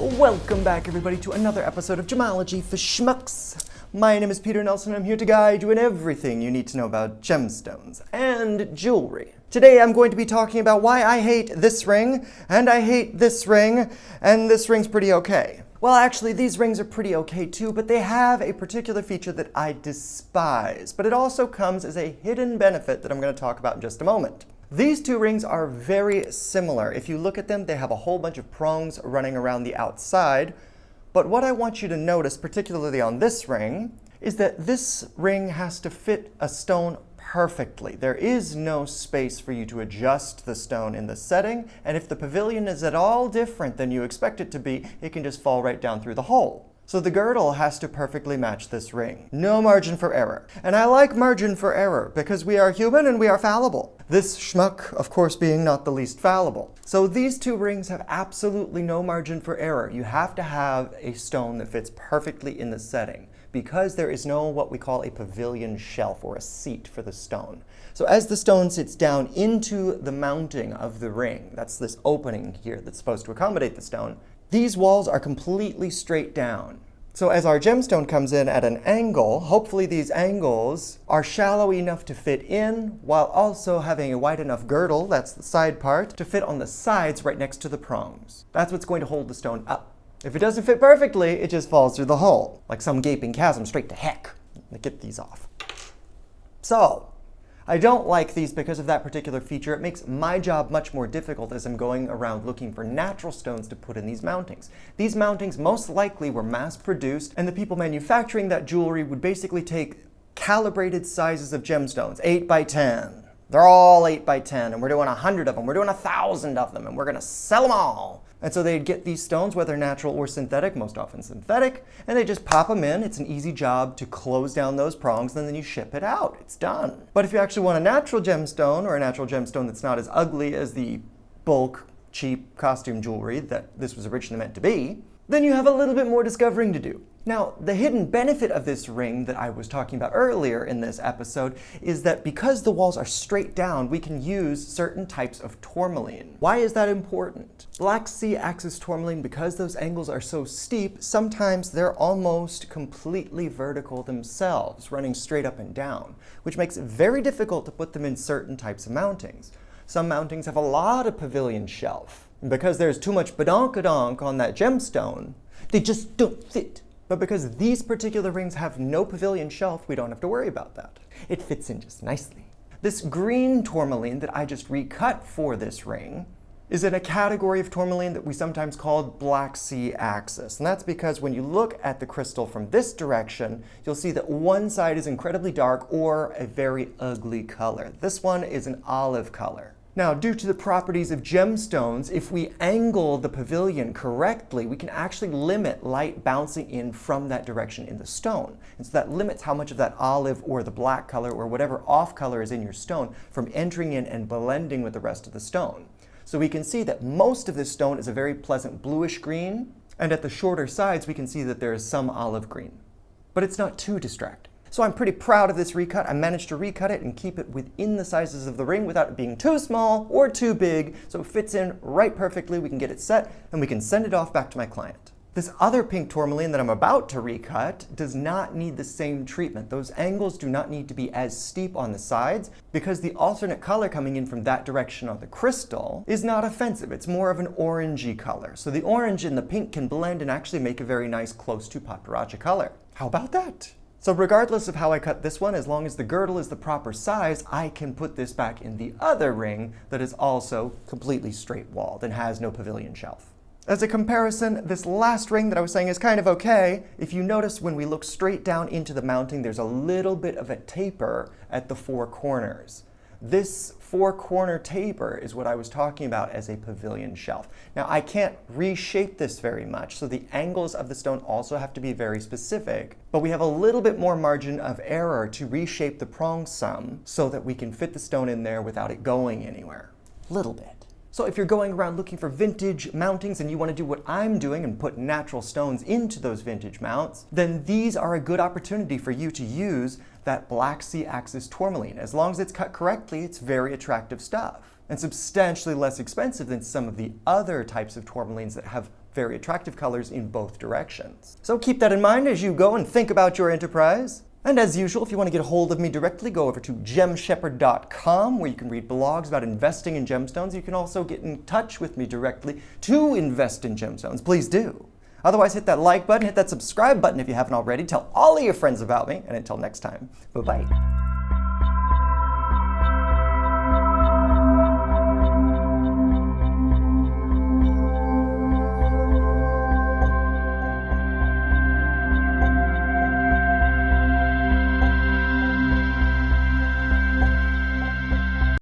Welcome back, everybody, to another episode of Gemology for Schmucks. My name is Peter Nelson, and I'm here to guide you in everything you need to know about gemstones and jewelry. Today I'm going to be talking about why I hate this ring, and I hate this ring, and this ring's pretty okay. Well, actually, these rings are pretty okay too, but they have a particular feature that I despise. But it also comes as a hidden benefit that I'm going to talk about in just a moment. These two rings are very similar. If you look at them, they have a whole bunch of prongs running around the outside. But what I want you to notice, particularly on this ring, is that this ring has to fit a stone perfectly. There is no space for you to adjust the stone in the setting, and if the pavilion is at all different than you expect it to be, it can just fall right down through the hole. So the girdle has to perfectly match this ring. No margin for error. And I like margin for error because we are human and we are fallible. This schmuck, of course, being not the least fallible. So these two rings have absolutely no margin for error. You have to have a stone that fits perfectly in the setting because there is no what we call a pavilion shelf or a seat for the stone. So as the stone sits down into the mounting of the ring, that's this opening here that's supposed to accommodate the stone, these walls are completely straight down. So as our gemstone comes in at an angle, hopefully these angles are shallow enough to fit in while also having a wide enough girdle, that's the side part, to fit on the sides right next to the prongs. That's what's going to hold the stone up. If it doesn't fit perfectly, it just falls through the hole, like some gaping chasm straight to heck. Get these off. So, I don't like these because of that particular feature. It makes my job much more difficult as I'm going around looking for natural stones to put in these mountings. These mountings most likely were mass-produced, and the people manufacturing that jewelry would basically take calibrated sizes of gemstones, 8 by 10. They're all 8 by 10, and we're doing 100 of them, we're doing 1,000 of them, and we're gonna sell them all. And so they'd get these stones, whether natural or synthetic, most often synthetic, and they just pop them in. It's an easy job to close down those prongs, and then you ship it out. It's done. But if you actually want a natural gemstone, or a natural gemstone that's not as ugly as the bulk, cheap costume jewelry that this was originally meant to be, then you have a little bit more discovering to do. Now, the hidden benefit of this ring that I was talking about earlier in this episode is that because the walls are straight down, we can use certain types of tourmaline. Why is that important? Black Sea axis tourmaline, because those angles are so steep, sometimes they're almost completely vertical themselves, running straight up and down, which makes it very difficult to put them in certain types of mountings. Some mountings have a lot of pavilion shelf, and because there's too much badonkadonk on that gemstone, they just don't fit. But because these particular rings have no pavilion shelf, we don't have to worry about that. It fits in just nicely. This green tourmaline that I just recut for this ring is in a category of tourmaline that we sometimes call Black Sea axis. And that's because when you look at the crystal from this direction, you'll see that one side is incredibly dark or a very ugly color. This one is an olive color. Now, due to the properties of gemstones, if we angle the pavilion correctly, we can actually limit light bouncing in from that direction in the stone. And so that limits how much of that olive or the black color or whatever off color is in your stone from entering in and blending with the rest of the stone. So we can see that most of this stone is a very pleasant bluish green, and at the shorter sides we can see that there is some olive green. But it's not too distracting. So I'm pretty proud of this recut. I managed to recut it and keep it within the sizes of the ring without it being too small or too big, so it fits in right perfectly. We can get it set and we can send it off back to my client. This other pink tourmaline that I'm about to recut does not need the same treatment. Those angles do not need to be as steep on the sides because the alternate color coming in from that direction on the crystal is not offensive. It's more of an orangey color. So the orange and the pink can blend and actually make a very nice close to paparazzi color. How about that? So regardless of how I cut this one, as long as the girdle is the proper size, I can put this back in the other ring that is also completely straight-walled and has no pavilion shelf. As a comparison, this last ring that I was saying is kind of okay. If you notice when we look straight down into the mounting, there's a little bit of a taper at the four corners. This four-corner taper is what I was talking about as a pavilion shelf. Now, I can't reshape this very much, so the angles of the stone also have to be very specific, but we have a little bit more margin of error to reshape the prong some so that we can fit the stone in there without it going anywhere. Little bit. So if you're going around looking for vintage mountings and you want to do what I'm doing and put natural stones into those vintage mounts, then these are a good opportunity for you to use that Black Sea axis tourmaline. As long as it's cut correctly, it's very attractive stuff and substantially less expensive than some of the other types of tourmalines that have very attractive colors in both directions. So keep that in mind as you go and think about your enterprise. And as usual, if you want to get a hold of me directly, go over to gemshepherd.com, where you can read blogs about investing in gemstones. You can also get in touch with me directly to invest in gemstones. Please do. Otherwise, hit that like button, hit that subscribe button if you haven't already. Tell all of your friends about me, and until next time, bye-bye.